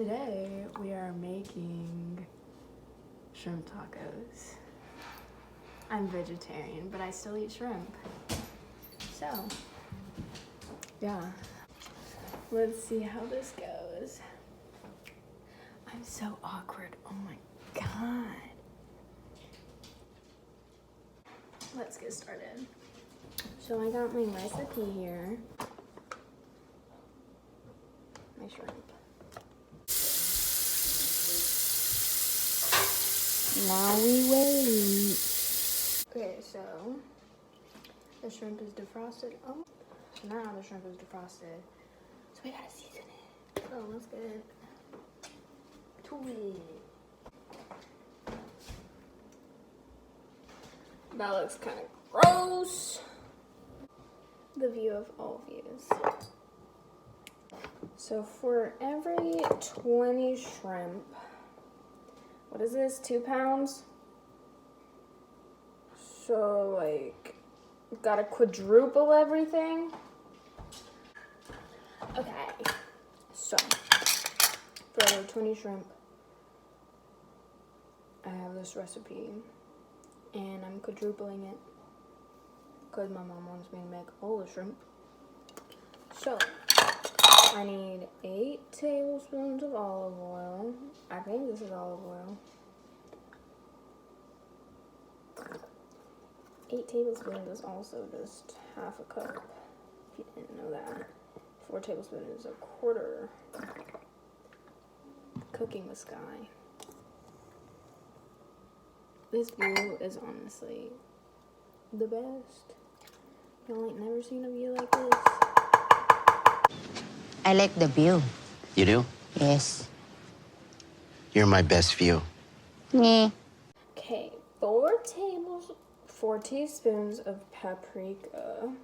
Today we are making shrimp tacos. I'm vegetarian, but I still eat shrimp. So, yeah. Let's see how this goes. I'm so awkward. Oh my god. Let's get started. So I got my recipe here. My shrimp. Now we wait. Okay, so the shrimp is defrosted. Oh, so now the shrimp is defrosted. So we gotta season it. So let's get to it. That looks kind of gross. The view of all views. So for every 20 shrimp, what is this, 2 pounds? So like, gotta quadruple everything. Okay, so for every 20 shrimp, I have this recipe and I'm quadrupling it because my mom wants me to make all the shrimp. So I need 8 tablespoons of olive oil. I think this is olive oil. 8 tablespoons is also just half a cup, if you didn't know that. 4 tablespoons is a quarter. Cooking with Sky. This view is honestly the best. Y'all ain't never seen a view like this. I like the view. You do? Yes. You're my best view. Me. Okay, 4 teaspoons of paprika.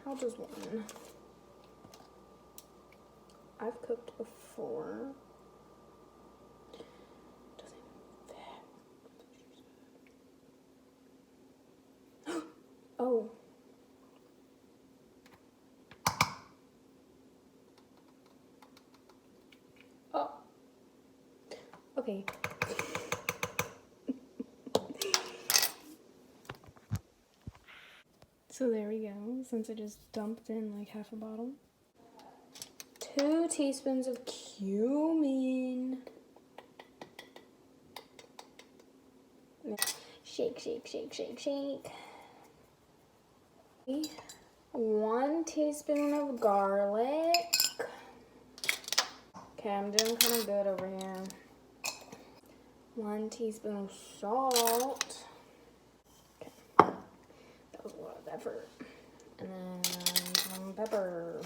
How does one? I've cooked before. Doesn't fit. Oh. Oh. Okay. So there we go, since I just dumped in like half a bottle. 2 teaspoons of cumin. Shake, shake, shake, shake, shake. 1 teaspoon of garlic. Okay, I'm doing kind of good over here. 1 teaspoon of salt. Okay, that was a lot of effort. And then some pepper.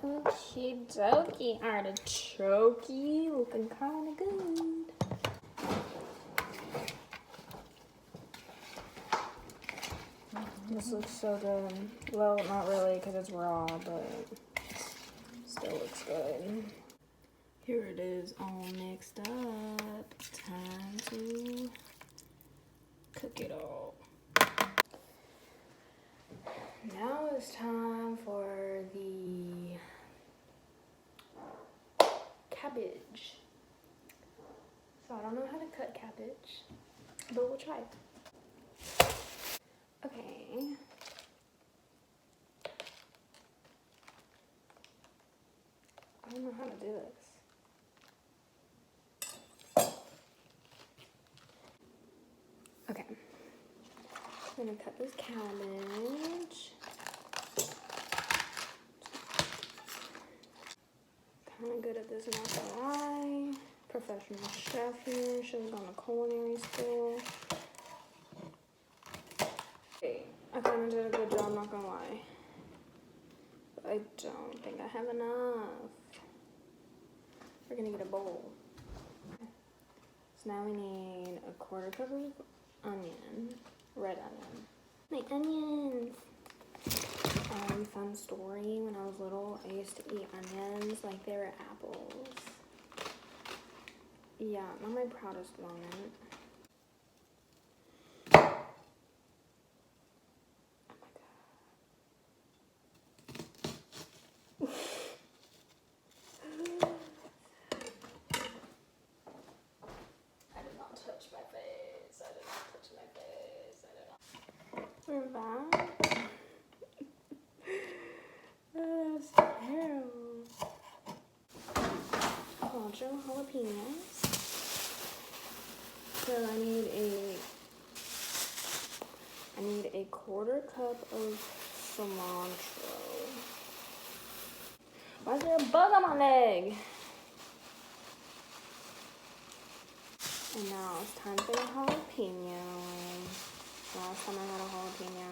Okie dokie, artichoke, looking kind of good. This looks so good. Well, not really because it's raw, but still looks good. Here it is all mixed up. Time to cook it all. Now it's time for the cabbage. So I don't know how to cut cabbage, but we'll try. Okay. I don't know how to do this. Okay. I'm gonna cut this cabbage. Kinda good at this, not gonna lie. Professional chef here, should have gone to culinary school. Okay, I kinda did a good job, not gonna lie. But I don't think I have enough. We're gonna get a bowl. So now we need a 1/4 cup of onion, red onion. My onions! Fun story, when I was little, I used to eat onions like they were apples. Yeah, not my proudest moment. that. That's terrible. Culture jalapeños. So I need a quarter cup of cilantro. Why is there a bug on my leg? And now it's time for the jalapeno. Last time I had a jalapeno,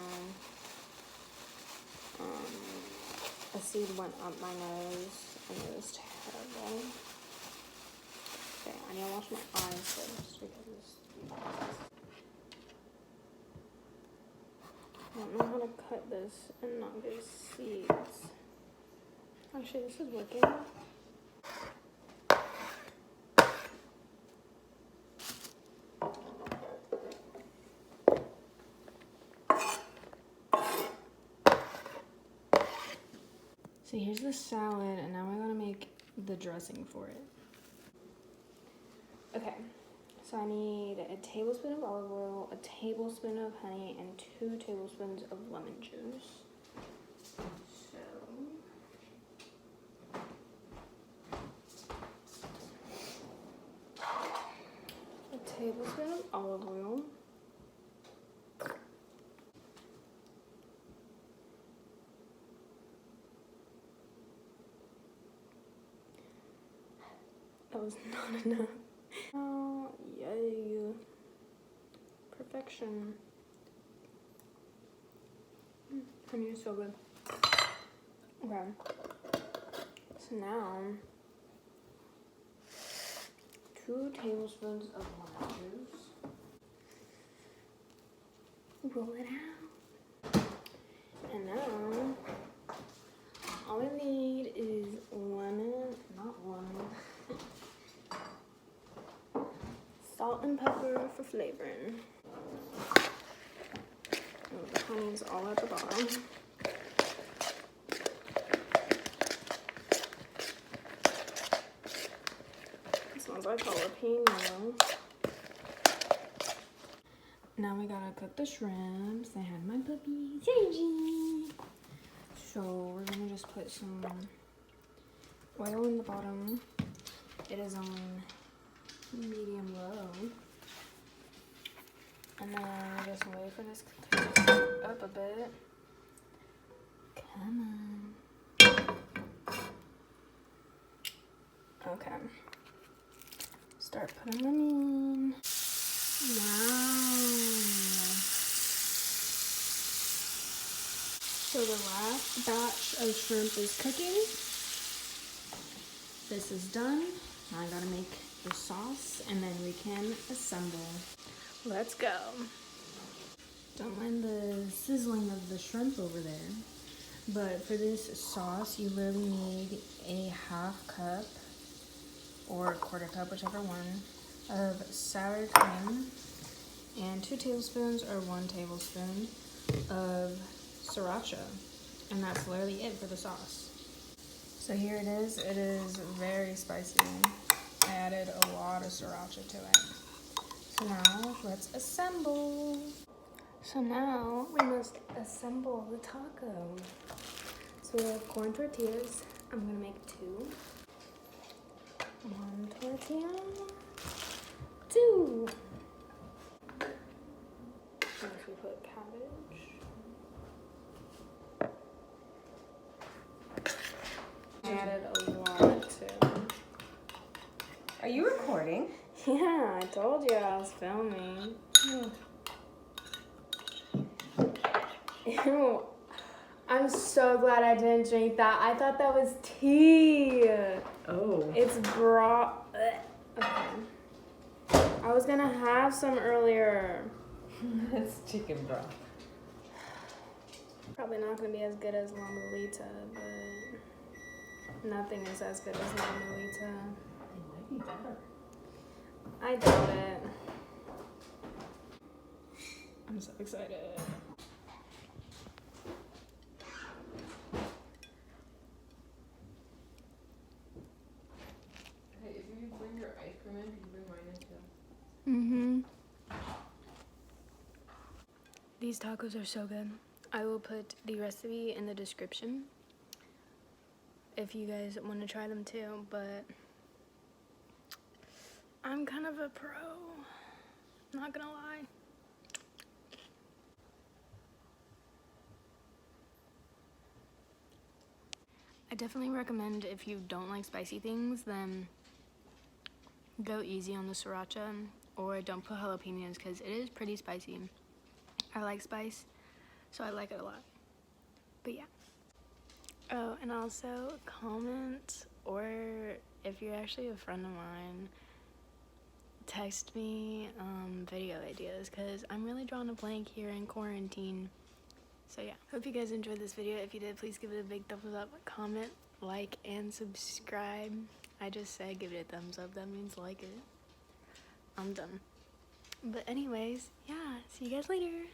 a seed went up my nose and it was terrible. Okay, I need to wash my eyes first because it's... I don't know how to cut this and not get seeds. Actually, this is working. So here's the salad, and now we're gonna make the dressing for it. Okay, so I need a tablespoon of olive oil, a tablespoon of honey, and 2 tablespoons of lemon juice. So a tablespoon of olive oil. That was not enough. Oh, yay. Perfection. Honey is so good. Okay. So now, 2 tablespoons of lemon juice. Roll it out. And now, all we need is salt and pepper for flavoring. Oh, the honey's all at the bottom. This smells like jalapeno. Now we gotta cook the shrimps. I had my puppies. So we're gonna just put some oil in the bottom. It is on medium low. And then just wait for this to cook up a bit. Come on. Okay. Start putting them in. Wow. So the last batch of shrimp is cooking. This is done. Now I gotta make the sauce and then we can assemble. Let's go. Don't mind the sizzling of the shrimp over there. But for this sauce, you literally need a ½ cup or a quarter cup, whichever one, of sour cream and 2 tablespoons or 1 tablespoon of Sriracha. And that's literally it for the sauce. So here it is. It is very spicy. I added a lot of Sriracha to it. So now let's assemble. So now we must assemble the taco. So we have corn tortillas. I'm gonna make 2. 1 tortilla, 2. Next we put cabbage. I added a lot too. Are you recording? Yeah, I told you I was filming. Ew. I'm so glad I didn't drink that. I thought that was tea. Oh. It's broth. Okay. I was gonna have some earlier. It's chicken broth. Probably not gonna be as good as Mamalita, but nothing is as good as Mamalita. It might be better. I doubt it. I'm so excited. Hey, if you bring your ice cream in, can you bring mine in too? Mm-hmm. These tacos are so good. I will put the recipe in the description if you guys want to try them too, but I'm kind of a pro, not gonna lie. I definitely recommend, if you don't like spicy things, then go easy on the sriracha, or don't put jalapeños because it is pretty spicy. I like spice, so I like it a lot. But yeah. Oh, and also comment, or if you're actually a friend of mine, text me video ideas because I'm really drawing a blank here in quarantine. So yeah, hope you guys enjoyed this video. If you did, please give it a big thumbs up, comment, like, and subscribe. I just said give it a thumbs up, that means like it. I'm done. But anyways, yeah, see you guys later.